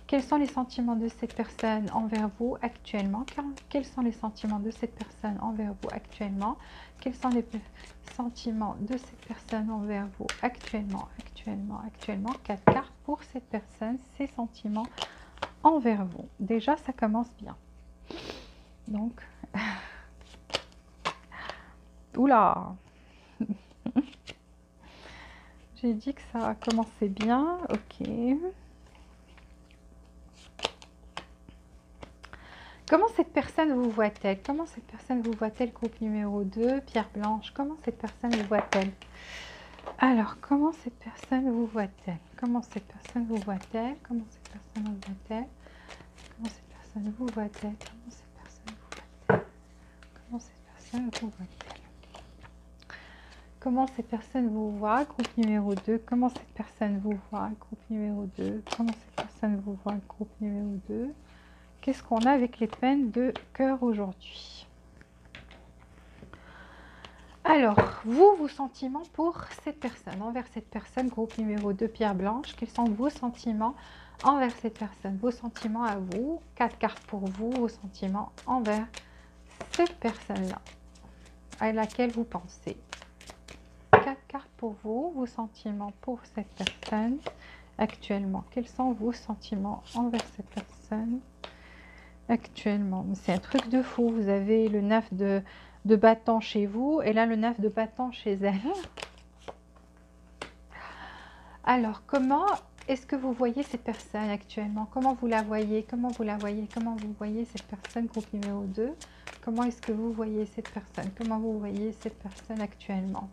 [SPEAKER 1] Quels sont les sentiments de cette personne envers vous actuellement? Quels sont les sentiments de cette personne envers vous actuellement? Quels sont les sentiments de cette personne envers vous actuellement? 4 cartes pour cette personne, ses sentiments envers vous. Déjà, ça commence bien. Donc, oula, j'ai dit que ça a commencé bien. Ok. Comment cette personne vous voit-elle? Comment cette personne vous voit-elle? Groupe numéro 2, pierre blanche. Comment cette personne vous voit-elle? Alors, comment cette personne vous voit-elle? Comment cette personne vous voit-elle? Comment cette personne vous voit-elle? Comment cette personne vous voit-elle? Comment cette personne vous voit-elle? Comment cette personne vous voit-elle? Comment cette personne vous voit? Groupe numéro 2. Comment cette personne vous voit? Groupe numéro 2. Comment cette personne vous voit? Groupe numéro 2. Qu'est-ce qu'on a avec les peines de cœur aujourd'hui? Alors, vos sentiments pour cette personne, envers cette personne, groupe numéro 2, pierre blanche. Quels sont vos sentiments envers cette personne? Vos sentiments à vous, 4 cartes pour vous, vos sentiments envers cette personne-là, à laquelle vous pensez. 4 cartes pour vous, vos sentiments pour cette personne actuellement. Quels sont vos sentiments envers cette personne actuellement? C'est un truc de fou. Vous avez le 9 de bâton chez vous et là le 9 de bâton chez elle. Alors, comment est-ce que vous voyez cette personne actuellement? Comment vous la voyez? Comment vous la voyez? Comment vous voyez cette personne? Groupe numéro 2. Comment est-ce que vous voyez cette personne? Comment vous voyez cette personne actuellement?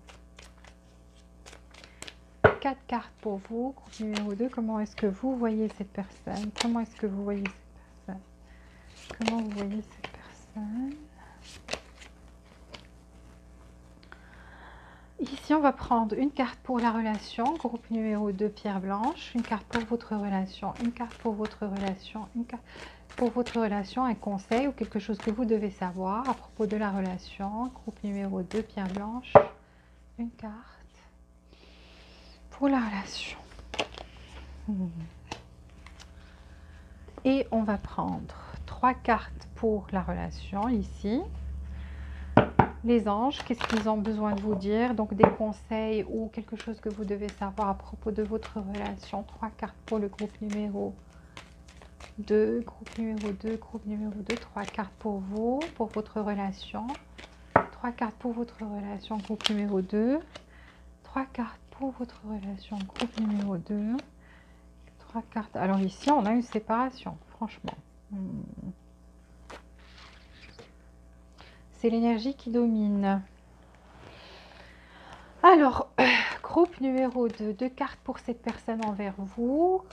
[SPEAKER 1] 4 cartes pour vous, groupe numéro 2. Comment est-ce que vous voyez cette personne? Comment est-ce que vous voyez cette personne? Comment vous voyez cette personne? Ici, on va prendre une carte pour la relation, groupe numéro 2, pierre blanche, une carte pour votre relation, une carte pour votre relation, une carte pour votre relation, un conseil ou quelque chose que vous devez savoir à propos de la relation, groupe numéro 2, pierre blanche, une carte pour la relation. Et on va prendre 3 cartes pour la relation ici. Les anges, qu'est-ce qu'ils ont besoin de vous dire? Donc des conseils ou quelque chose que vous devez savoir à propos de votre relation. 3 cartes pour le groupe numéro 2, groupe numéro 2, groupe numéro 2. 3 cartes pour vous, pour votre relation. 3 cartes pour votre relation, groupe numéro 2. 3 cartes pour votre relation, groupe numéro 2. 3 cartes. Alors ici, on a une séparation, franchement. C'est l'énergie qui domine. Alors, groupe numéro 2, 2 cartes pour cette personne envers vous.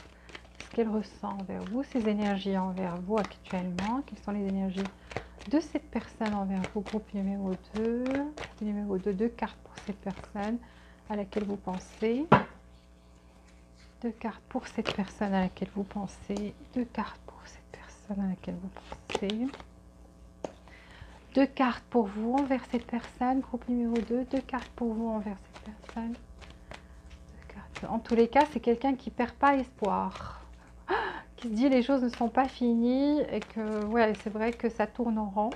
[SPEAKER 1] Ce qu'elle ressent envers vous, ses énergies envers vous actuellement. Quelles sont les énergies de cette personne envers vous? Groupe numéro 2. Groupe numéro 2, 2 cartes pour cette personne à laquelle vous pensez. 2 cartes pour cette personne à laquelle vous pensez. 2 cartes pour cette personne à laquelle vous pensez. 2 cartes pour vous envers cette personne, groupe numéro 2, 2 cartes pour vous envers cette personne. 2 cartes. En tous les cas, c'est quelqu'un qui ne perd pas espoir, qui se dit les choses ne sont pas finies et que ouais, c'est vrai que ça tourne en rond.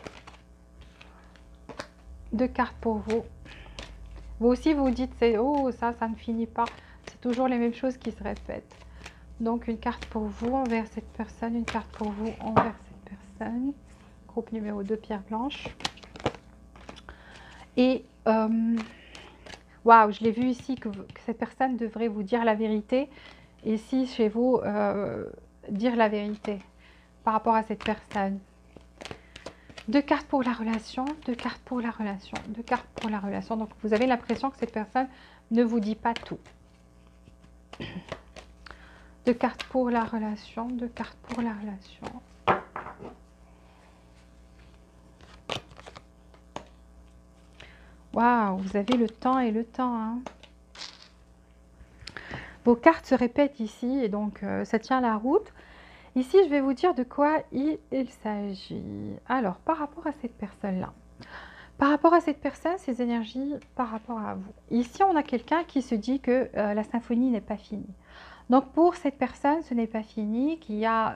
[SPEAKER 1] 2 cartes pour vous. Vous aussi, vous dites, oh, ça ne finit pas. C'est toujours les mêmes choses qui se répètent. Donc, une carte pour vous envers cette personne, une carte pour vous envers cette personne. Groupe numéro 2, pierre blanche. Et waouh, je l'ai vu ici que cette personne devrait vous dire la vérité. Et ici, chez vous, dire la vérité par rapport à cette personne. 2 cartes pour la relation, 2 cartes pour la relation, 2 cartes pour la relation. Donc, vous avez l'impression que cette personne ne vous dit pas tout. 2 cartes pour la relation, 2 cartes pour la relation. Waouh, vous avez le temps et le temps. Hein. Vos cartes se répètent ici et donc ça tient la route. Ici, je vais vous dire de quoi il s'agit. Alors, par rapport à cette personne-là. Par rapport à cette personne, ses énergies par rapport à vous. Ici, on a quelqu'un qui se dit que la symphonie n'est pas finie. Donc, pour cette personne, ce n'est pas fini, qu'il y a...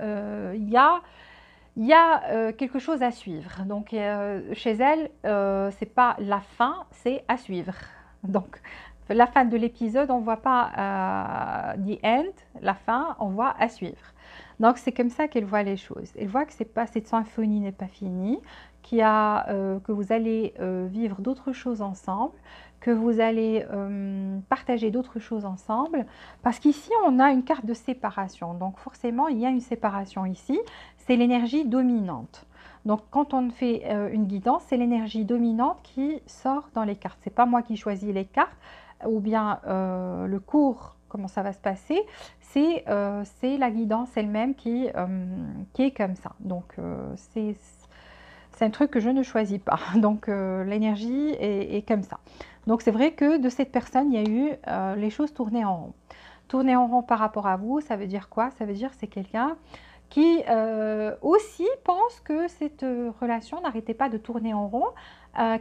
[SPEAKER 1] quelque chose à suivre. Donc, chez elle, c'est pas la fin, c'est à suivre. Donc, la fin de l'épisode, on ne voit pas the end, la fin, on voit à suivre. Donc c'est comme ça qu'elle voit les choses. Elle voit que cette symphonie n'est pas finie, que vous allez vivre d'autres choses ensemble, que vous allez partager d'autres choses ensemble, parce qu'ici on a une carte de séparation, donc forcément il y a une séparation ici, c'est l'énergie dominante. Donc quand on fait une guidance, c'est l'énergie dominante qui sort dans les cartes. C'est pas moi qui choisis les cartes, ou bien le cours, comment ça va se passer, c'est la guidance elle-même qui est comme ça. Donc c'est un truc que je ne choisis pas. Donc l'énergie est comme ça. Donc c'est vrai que de cette personne, il y a eu les choses tournées en rond. Tourner en rond par rapport à vous, ça veut dire quoi? Ça veut dire c'est quelqu'un qui aussi pense que cette relation n'arrêtait pas de tourner en rond,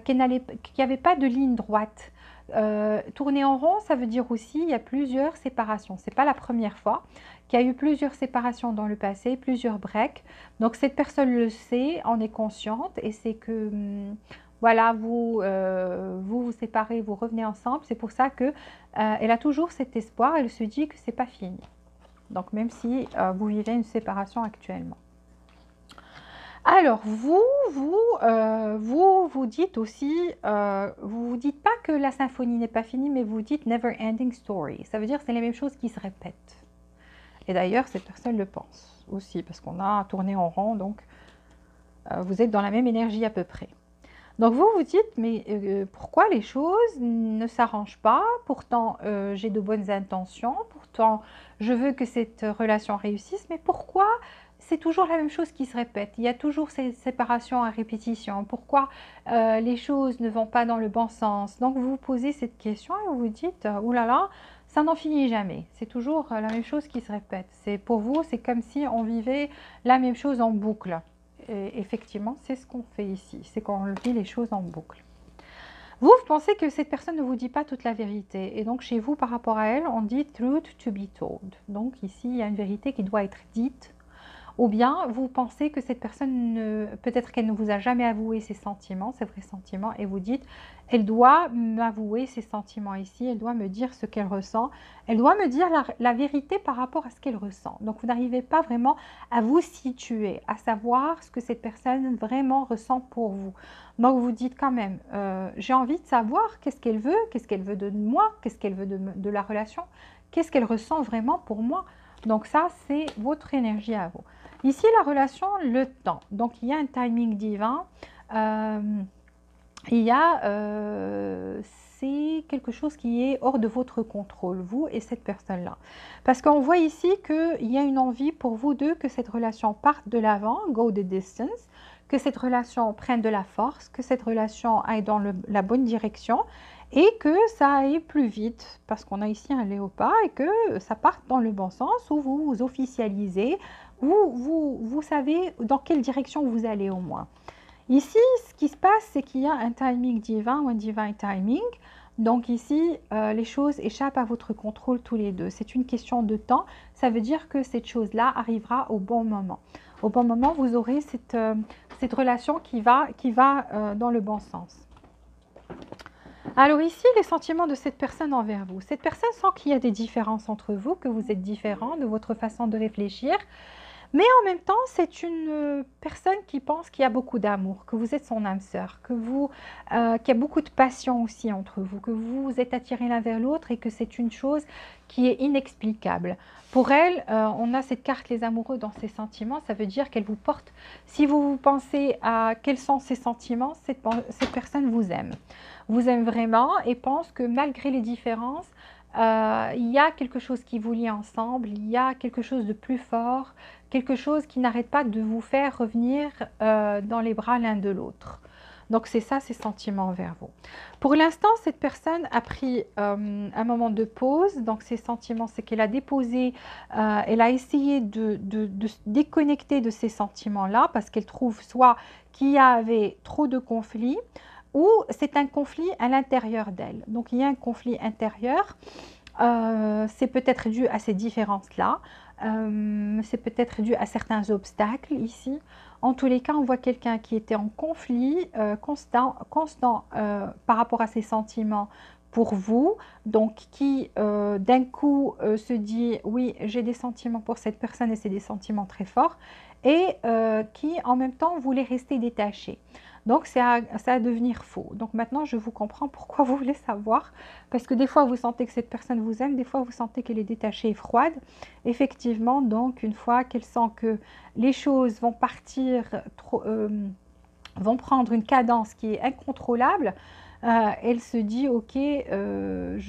[SPEAKER 1] qu'il n'y avait pas de ligne droite. Tourner en rond, ça veut dire aussi il y a plusieurs séparations. Ce n'est pas la première fois qu'il y a eu plusieurs séparations dans le passé, plusieurs breaks. Donc cette personne le sait, en est consciente et c'est que voilà, vous séparez, vous revenez ensemble. C'est pour ça que elle a toujours cet espoir, elle se dit que ce n'est pas fini. Donc même si vous vivez une séparation actuellement. Alors vous dites aussi, vous dites pas que la symphonie n'est pas finie, mais vous dites never ending story. Ça veut dire que c'est les mêmes choses qui se répètent. Et d'ailleurs, cette personne le pense aussi, parce qu'on a tourné en rond, donc vous êtes dans la même énergie à peu près. Donc vous vous dites, mais pourquoi les choses ne s'arrangent pas? Pourtant, j'ai de bonnes intentions, pourtant, je veux que cette relation réussisse, mais pourquoi c'est toujours la même chose qui se répète? Il y a toujours ces séparations à répétition. Pourquoi les choses ne vont pas dans le bon sens? Donc vous vous posez cette question et vous vous dites, oh là là, ça n'en finit jamais. C'est toujours la même chose qui se répète. Pour vous, c'est comme si on vivait la même chose en boucle. Et effectivement, c'est ce qu'on fait ici, c'est qu'on vit les choses en boucle. Vous pensez que cette personne ne vous dit pas toute la vérité. Et donc, chez vous, par rapport à elle, on dit « truth to be told ». Donc, ici, il y a une vérité qui doit être dite. Ou bien, vous pensez que cette personne, peut-être qu'elle ne vous a jamais avoué ses sentiments, ses vrais sentiments, et vous dites « elle doit m'avouer ses sentiments ici, elle doit me dire ce qu'elle ressent, elle doit me dire la vérité par rapport à ce qu'elle ressent ». Donc, vous n'arrivez pas vraiment à vous situer, à savoir ce que cette personne vraiment ressent pour vous. Donc, vous dites quand même j'ai envie de savoir qu'est-ce qu'elle veut de moi, qu'est-ce qu'elle veut de la relation, qu'est-ce qu'elle ressent vraiment pour moi. Donc ça, c'est votre énergie à vous. Ici, la relation, le temps. Donc, il y a un timing divin. C'est quelque chose qui est hors de votre contrôle, vous et cette personne-là. Parce qu'on voit ici qu'il y a une envie pour vous deux que cette relation parte de l'avant, go the distance, que cette relation prenne de la force, que cette relation aille dans la bonne direction et que ça aille plus vite, parce qu'on a ici un léopard et que ça parte dans le bon sens, où vous officialisez, où vous savez dans quelle direction vous allez au moins. Ici, ce qui se passe, c'est qu'il y a un timing divin ou un divine timing. Donc ici, les choses échappent à votre contrôle tous les deux. C'est une question de temps. Ça veut dire que cette chose-là arrivera au bon moment. Au bon moment, vous aurez cette relation qui va dans le bon sens. Alors ici, les sentiments de cette personne envers vous. Cette personne sent qu'il y a des différences entre vous, que vous êtes différents de votre façon de réfléchir. Mais en même temps, c'est une personne qui pense qu'il y a beaucoup d'amour, que vous êtes son âme sœur, qu'il y a beaucoup de passion aussi entre vous, que vous vous êtes attirés l'un vers l'autre et que c'est une chose qui est inexplicable. Pour elle, on a cette carte les amoureux dans ses sentiments, ça veut dire qu'elle vous porte. Si vous pensez à quels sont ses sentiments, cette personne vous aime vraiment et pense que malgré les différences, il y a quelque chose qui vous lie ensemble, il y a quelque chose de plus fort, quelque chose qui n'arrête pas de vous faire revenir dans les bras l'un de l'autre. Donc c'est ça, ces sentiments envers vous. Pour l'instant, cette personne a pris un moment de pause. Donc ses sentiments, c'est qu'elle a déposé, elle a essayé de se déconnecter de ces sentiments-là parce qu'elle trouve soit qu'il y avait trop de conflits, ou c'est un conflit à l'intérieur d'elle. Donc il y a un conflit intérieur, c'est peut-être dû à ces différences-là, c'est peut-être dû à certains obstacles ici. En tous les cas, on voit quelqu'un qui était en conflit constant par rapport à ses sentiments pour vous, donc qui d'un coup se dit oui, j'ai des sentiments pour cette personne et c'est des sentiments très forts, et qui en même temps voulait rester détaché. Donc ça à devenir faux. Donc maintenant je vous comprends pourquoi vous voulez savoir, parce que des fois vous sentez que cette personne vous aime, des fois vous sentez qu'elle est détachée et froide. Effectivement, donc une fois qu'elle sent que les choses vont partir trop, vont prendre une cadence qui est incontrôlable, elle se dit ok, je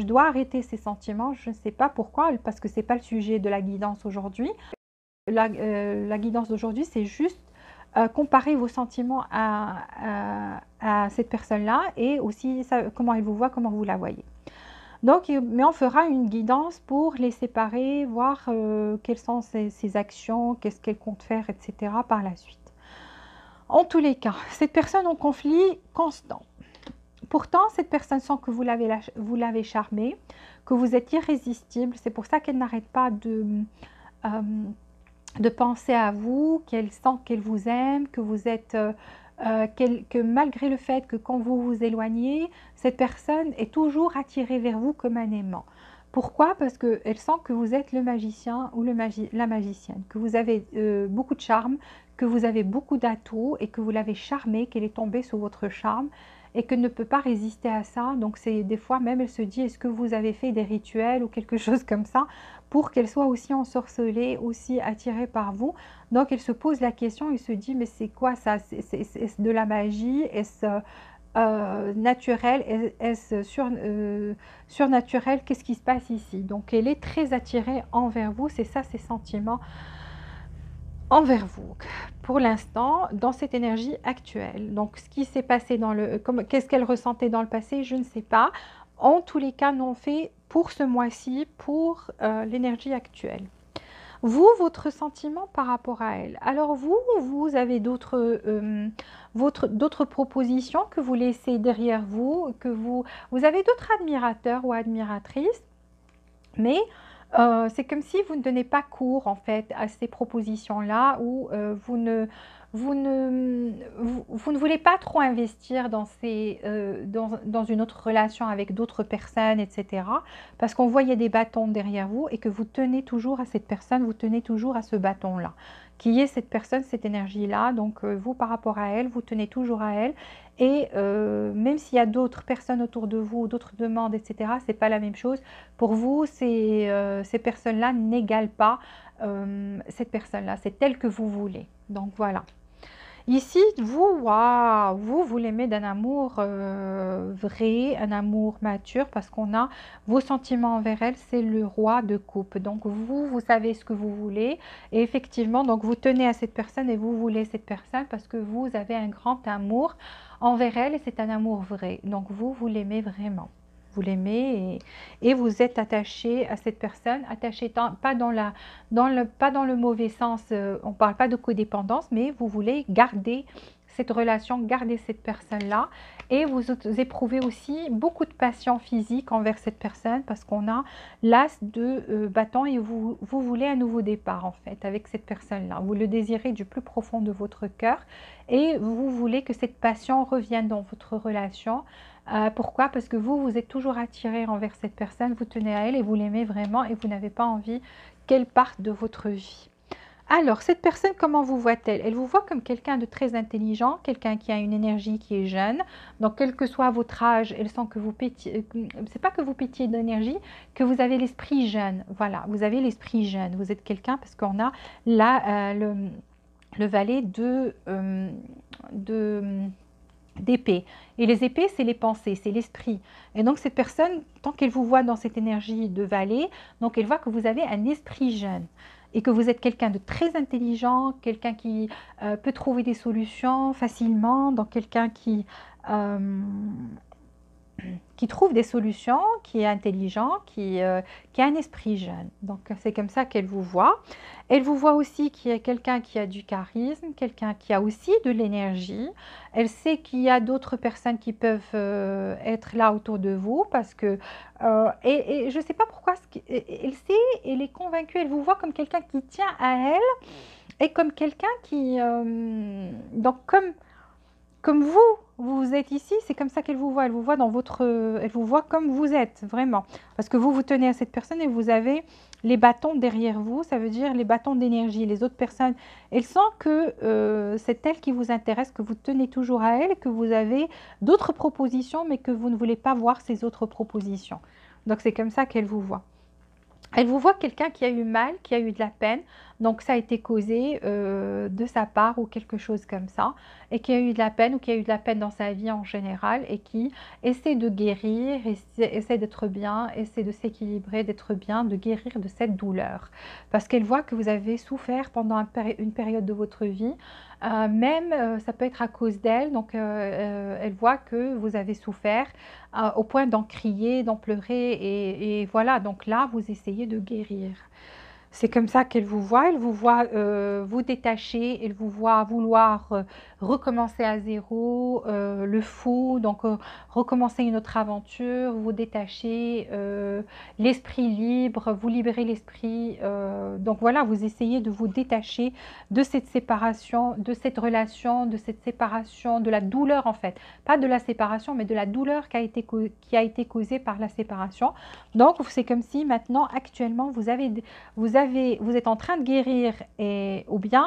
[SPEAKER 1] dois arrêter ces sentiments, je ne sais pas pourquoi, parce que c'est pas le sujet de la guidance aujourd'hui. La guidance d'aujourd'hui, c'est juste comparer vos sentiments à cette personne-là, et aussi ça, comment elle vous voit, comment vous la voyez. Donc, mais on fera une guidance pour les séparer, voir quelles sont ses actions, qu'est-ce qu'elle compte faire, etc. par la suite. En tous les cas, cette personne en conflit constant. Pourtant, cette personne sent que vous l'avez charmée, que vous êtes irrésistible. C'est pour ça qu'elle n'arrête pas de penser à vous, qu'elle sent qu'elle vous aime, que vous êtes, que malgré le fait que quand vous vous éloignez, cette personne est toujours attirée vers vous comme un aimant. Pourquoi? Parce qu'elle sent que vous êtes le magicien ou la magicienne, que vous avez beaucoup de charme, que vous avez beaucoup d'atouts et que vous l'avez charmée, qu'elle est tombée sous votre charme et qu'elle ne peut pas résister à ça. Donc c'est des fois même elle se dit, est-ce que vous avez fait des rituels ou quelque chose comme ça pour qu'elle soit aussi ensorcelée, aussi attirée par vous. Donc elle se pose la question, elle se dit, mais c'est quoi ça? C'est de la magie? Est-ce naturel? Est-ce surnaturel? Qu'est-ce qui se passe ici? Donc elle est très attirée envers vous, c'est ça ses sentiments envers vous pour l'instant dans cette énergie actuelle. Donc ce qui s'est passé dans le, qu'est-ce qu'elle ressentait dans le passé, je ne sais pas. En tous les cas, nous on fait pour ce mois-ci, pour l'énergie actuelle. Vous, votre sentiment par rapport à elle. Alors vous avez d'autres propositions que vous laissez derrière vous, que vous avez d'autres admirateurs ou admiratrices, mais c'est comme si vous ne donnez pas cours en fait à ces propositions-là, ou vous ne voulez pas trop investir dans une autre relation avec d'autres personnes, etc. Parce qu'on voyait des bâtons derrière vous et que vous tenez toujours à cette personne, vous tenez toujours à ce bâton-là. Qui est cette personne, cette énergie-là. Donc vous, par rapport à elle, vous tenez toujours à elle. Et même s'il y a d'autres personnes autour de vous, d'autres demandes, etc., c'est pas la même chose. Pour vous, ces personnes-là n'égalent pas cette personne-là. C'est telle que vous voulez. Donc voilà. Ici, vous, waouh, vous l'aimez d'un amour vrai, un amour mature, parce qu'on a vos sentiments envers elle, c'est le roi de coupe. Donc vous savez ce que vous voulez, et effectivement, donc vous tenez à cette personne et vous voulez cette personne parce que vous avez un grand amour envers elle et c'est un amour vrai. Donc vous l'aimez vraiment. Vous l'aimez et vous êtes attaché à cette personne, attaché pas dans le mauvais sens, on ne parle pas de codépendance, mais vous voulez garder cette relation, garder cette personne-là, et vous éprouvez aussi beaucoup de passion physique envers cette personne parce qu'on a l'as de bâton et vous voulez un nouveau départ en fait avec cette personne-là. Vous le désirez du plus profond de votre cœur et vous voulez que cette passion revienne dans votre relation. Pourquoi? Parce que vous êtes toujours attiré envers cette personne, vous tenez à elle et vous l'aimez vraiment et vous n'avez pas envie qu'elle parte de votre vie. Alors, cette personne, comment vous voit-elle? Elle vous voit comme quelqu'un de très intelligent, quelqu'un qui a une énergie qui est jeune. Donc, quel que soit votre âge, elle sent que vous pétiez, c'est pas que vous pétiez d'énergie, que vous avez l'esprit jeune. Voilà, vous avez l'esprit jeune. Vous êtes quelqu'un, parce qu'on a là le valet d'épée. Et les épées, c'est les pensées, c'est l'esprit. Et donc cette personne, tant qu'elle vous voit dans cette énergie de valet, donc elle voit que vous avez un esprit jeune et que vous êtes quelqu'un de très intelligent, quelqu'un qui peut trouver des solutions facilement, donc quelqu'un qui trouve des solutions, qui est intelligent, qui a un esprit jeune. Donc c'est comme ça qu'elle vous voit. Elle vous voit aussi qu'il y a quelqu'un qui a du charisme, quelqu'un qui a aussi de l'énergie. Elle sait qu'il y a d'autres personnes qui peuvent être là autour de vous parce que, et je ne sais pas pourquoi, elle sait, elle est convaincue, elle vous voit comme quelqu'un qui tient à elle et comme quelqu'un qui, donc comme vous vous êtes ici, c'est comme ça qu'elle vous voit. Elle vous voit dans votre, elle vous voit comme vous êtes, vraiment. Parce que vous tenez à cette personne et vous avez les bâtons derrière vous, ça veut dire les bâtons d'énergie. Les autres personnes, elles sentent que c'est elle qui vous intéresse, que vous tenez toujours à elle, que vous avez d'autres propositions, mais que vous ne voulez pas voir ces autres propositions. Donc c'est comme ça qu'elle vous voit. Elle vous voit quelqu'un qui a eu mal, qui a eu de la peine, donc ça a été causé de sa part ou quelque chose comme ça, et qui a eu de la peine ou qui a eu de la peine dans sa vie en général et qui essaie de guérir, essaie d'être bien, essaie de s'équilibrer, d'être bien, de guérir de cette douleur. Parce qu'elle voit que vous avez souffert pendant une période de votre vie, même ça peut être à cause d'elle, donc elle voit que vous avez souffert au point d'en crier, d'en pleurer, et voilà, donc là, vous essayez de guérir. C'est comme ça qu'elle vous voit vous détacher, elle vous voit vouloir recommencer à zéro, le fou, donc recommencer une autre aventure, vous détacher, l'esprit libre, vous libérer l'esprit. Donc voilà, vous essayez de vous détacher de cette séparation, de cette relation, de cette séparation, de la douleur en fait. Pas de la séparation, mais de la douleur qui a été causée par la séparation. Donc c'est comme si maintenant, actuellement, vous êtes en train de guérir ou bien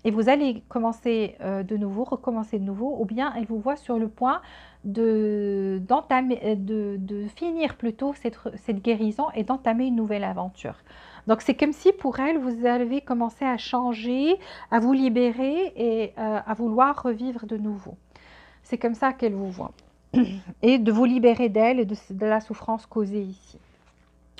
[SPEAKER 1] et vous allez commencer de nouveau, recommencer de nouveau, ou bien elle vous voit sur le point de finir plutôt cette guérison et d'entamer une nouvelle aventure. Donc c'est comme si pour elle, vous avez commencé à changer, à vous libérer et à vouloir revivre de nouveau. C'est comme ça qu'elle vous voit. Et de vous libérer d'elle et de la souffrance causée ici.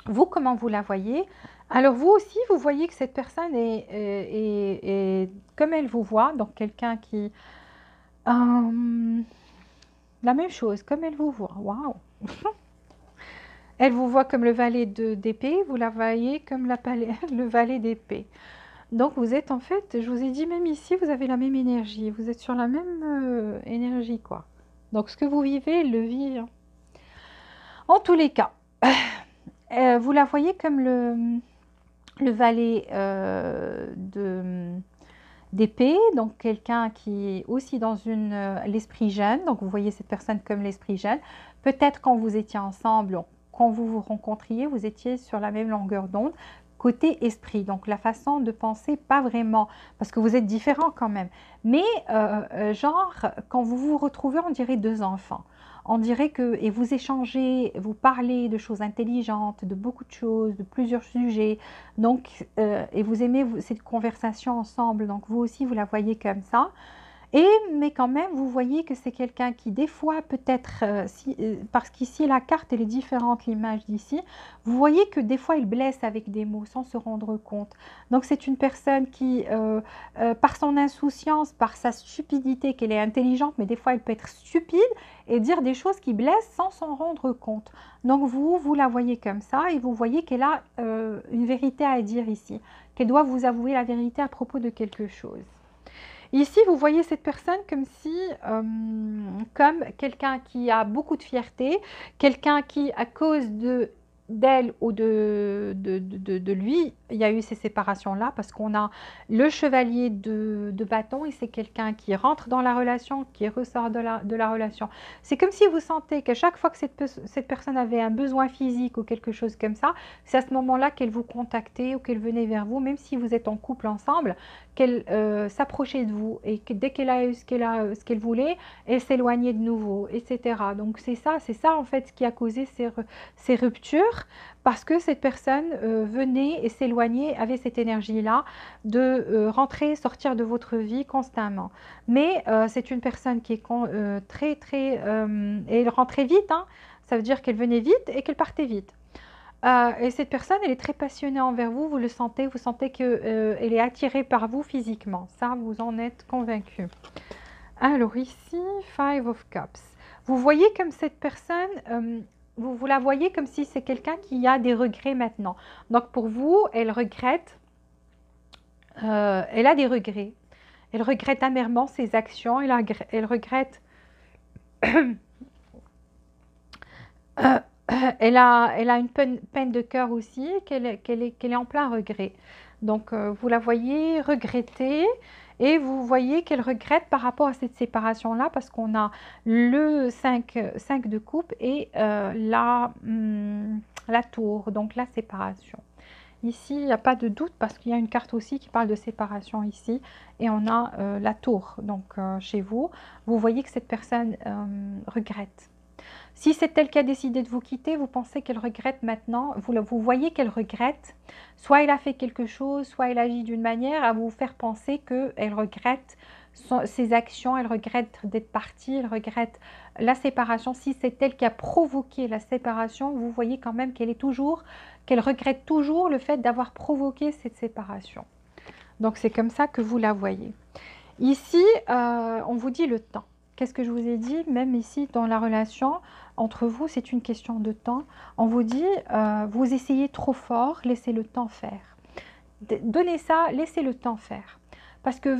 [SPEAKER 1] Vous, comment vous la voyez? Alors vous aussi, vous voyez que cette personne est comme elle vous voit, donc quelqu'un qui... la même chose, comme elle vous voit. Waouh! Elle vous voit comme le valet d'épée, vous la voyez comme le valet d'épée. Donc vous êtes en fait, je vous ai dit, même ici, vous avez la même énergie. Vous êtes sur la même énergie, quoi. Donc ce que vous vivez, elle le vit. Hein. En tous les cas... vous la voyez comme le valet d'épée, donc quelqu'un qui est aussi dans l'esprit jeune, donc vous voyez cette personne comme l'esprit jeune. Peut-être quand vous étiez ensemble, quand vous vous rencontriez, vous étiez sur la même longueur d'onde, côté esprit, donc la façon de penser, pas vraiment, parce que vous êtes différents quand même, mais genre, quand vous vous retrouvez, on dirait deux enfants. On dirait que, et vous échangez, vous parlez de choses intelligentes, de beaucoup de choses, de plusieurs sujets, donc, et vous aimez cette conversation ensemble, donc vous aussi, vous la voyez comme ça. Mais quand même, vous voyez que c'est quelqu'un qui, des fois, peut-être, parce qu'ici, la carte, elle est différente, l'image d'ici, vous voyez que des fois, il blesse avec des mots sans se rendre compte. Donc, c'est une personne qui, par son insouciance, par sa stupidité, qu'elle est intelligente, mais des fois, elle peut être stupide et dire des choses qui blessent sans s'en rendre compte. Donc, vous la voyez comme ça et vous voyez qu'elle a une vérité à dire ici, qu'elle doit vous avouer la vérité à propos de quelque chose. Ici, vous voyez cette personne comme si, comme quelqu'un qui a beaucoup de fierté, quelqu'un qui, à cause d'elle ou de lui, il y a eu ces séparations-là parce qu'on a le chevalier de bâton et c'est quelqu'un qui rentre dans la relation, qui ressort de la relation. C'est comme si vous sentez qu'à chaque fois que cette personne avait un besoin physique ou quelque chose comme ça, c'est à ce moment-là qu'elle vous contactait ou qu'elle venait vers vous, même si vous êtes en couple ensemble, qu'elle s'approchait de vous et que dès qu'elle a eu ce qu'elle voulait, elle s'éloignait de nouveau, etc. Donc c'est ça en fait qui a causé ces ruptures parce que cette personne venait et s'éloignait, avait cette énergie-là de rentrer, sortir de votre vie constamment. Mais c'est une personne qui est très, très... et elle rentrait vite, hein. Ça veut dire qu'elle venait vite et qu'elle partait vite. Et cette personne, elle est très passionnée envers vous, vous le sentez, vous sentez qu'elle est attirée par vous physiquement. Ça, vous en êtes convaincu. Alors ici, Five of Cups. Vous voyez comme cette personne, vous la voyez comme si c'est quelqu'un qui a des regrets maintenant. Donc pour vous, elle regrette, elle a des regrets. Elle regrette amèrement ses actions, elle regrette elle a une peine de cœur aussi, qu'elle est en plein regret. Donc, vous la voyez regretter et vous voyez qu'elle regrette par rapport à cette séparation-là parce qu'on a le 5 de coupe et la tour, donc la séparation. Ici, il n'y a pas de doute parce qu'il y a une carte aussi qui parle de séparation ici et on a la tour. Donc, chez vous, vous voyez que cette personne regrette. Si c'est elle qui a décidé de vous quitter, vous pensez qu'elle regrette maintenant, vous voyez qu'elle regrette, soit elle a fait quelque chose, soit elle agit d'une manière à vous faire penser qu'elle regrette ses actions, elle regrette d'être partie, elle regrette la séparation. Si c'est elle qui a provoqué la séparation, vous voyez quand même qu'elle regrette toujours le fait d'avoir provoqué cette séparation. Donc c'est comme ça que vous la voyez. Ici, on vous dit le temps. Qu'est-ce que je vous ai dit? Même ici, dans la relation entre vous, c'est une question de temps. On vous dit, vous essayez trop fort, laissez le temps faire. Donnez ça, laissez le temps faire. Parce que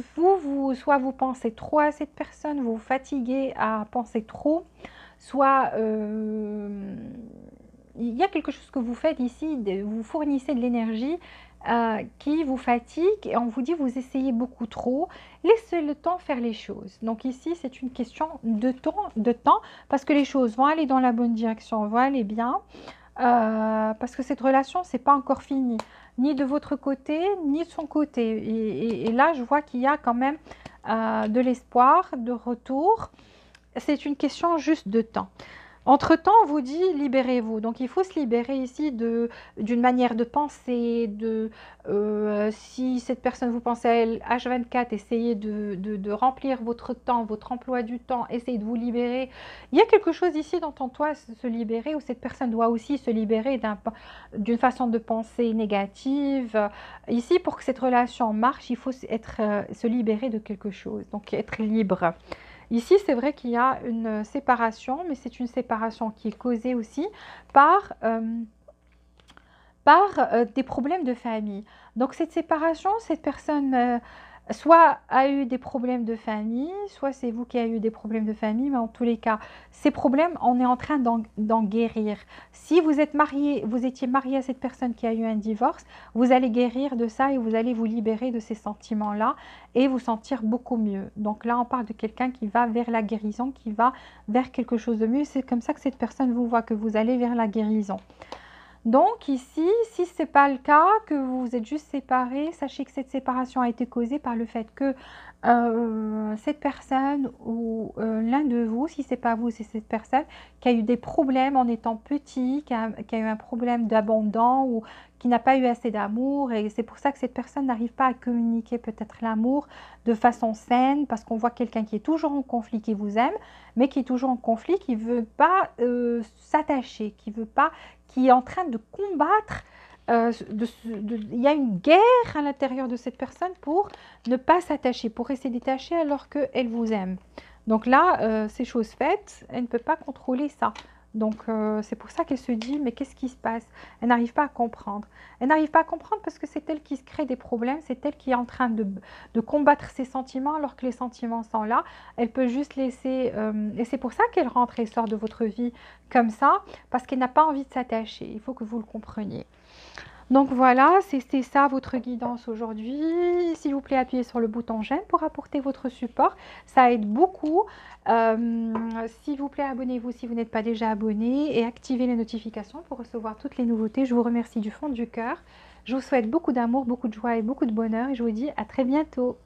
[SPEAKER 1] soit vous pensez trop à cette personne, vous vous fatiguez à penser trop, soit il y a quelque chose que vous faites ici, vous fournissez de l'énergie qui vous fatigue et on vous dit vous essayez beaucoup trop, laissez le temps faire les choses. Donc ici c'est une question de temps parce que les choses vont aller dans la bonne direction, vont aller bien, parce que cette relation c'est pas encore fini, ni de votre côté ni de son côté. Et là je vois qu'il y a quand même de l'espoir, de retour. C'est une question juste de temps. Entre-temps, on vous dit libérez-vous. Donc, il faut se libérer ici d'une manière de penser. Si cette personne, vous pensez à elle H24, essayez de remplir votre temps, votre emploi du temps, essayez de vous libérer. Il y a quelque chose ici dont on doit se libérer, ou cette personne doit aussi se libérer d'une façon de penser négative. Ici, pour que cette relation marche, il faut se libérer de quelque chose, donc être libre. Ici, c'est vrai qu'il y a une séparation, mais c'est une séparation qui est causée aussi par, des problèmes de famille. Donc, cette séparation, cette personne soit a eu des problèmes de famille, soit c'est vous qui avez eu des problèmes de famille, mais en tous les cas, ces problèmes, on est en train d'en guérir. Si vous êtes marié, vous étiez marié à cette personne qui a eu un divorce, vous allez guérir de ça et vous allez vous libérer de ces sentiments-là et vous sentir beaucoup mieux. Donc là, on parle de quelqu'un qui va vers la guérison, qui va vers quelque chose de mieux. C'est comme ça que cette personne vous voit, que vous allez vers la guérison. Donc ici, si ce n'est pas le cas, que vous vous êtes juste séparés, sachez que cette séparation a été causée par le fait que cette personne ou l'un de vous, si ce n'est pas vous, c'est cette personne qui a eu des problèmes en étant petit, qui a eu un problème d'abondant ou qui n'a pas eu assez d'amour, et c'est pour ça que cette personne n'arrive pas à communiquer peut-être l'amour de façon saine, parce qu'on voit quelqu'un qui est toujours en conflit, qui vous aime, mais qui est toujours en conflit, qui ne veut pas s'attacher, qui est en train de combattre. Il y a une guerre à l'intérieur de cette personne pour ne pas s'attacher, pour rester détachée alors qu'elle vous aime. Donc là, c'est chose faite, elle ne peut pas contrôler ça. Donc c'est pour ça qu'elle se dit, mais qu'est-ce qui se passe? Elle n'arrive pas à comprendre. Elle n'arrive pas à comprendre parce que c'est elle qui se crée des problèmes, c'est elle qui est en train de combattre ses sentiments alors que les sentiments sont là. Elle peut juste laisser... et c'est pour ça qu'elle rentre et sort de votre vie comme ça, parce qu'elle n'a pas envie de s'attacher. Il faut que vous le compreniez. Donc voilà, c'était ça votre guidance aujourd'hui. S'il vous plaît, appuyez sur le bouton j'aime pour apporter votre support. Ça aide beaucoup. S'il vous plaît, abonnez-vous si vous n'êtes pas déjà abonné et activez les notifications pour recevoir toutes les nouveautés. Je vous remercie du fond du cœur. Je vous souhaite beaucoup d'amour, beaucoup de joie et beaucoup de bonheur et je vous dis à très bientôt.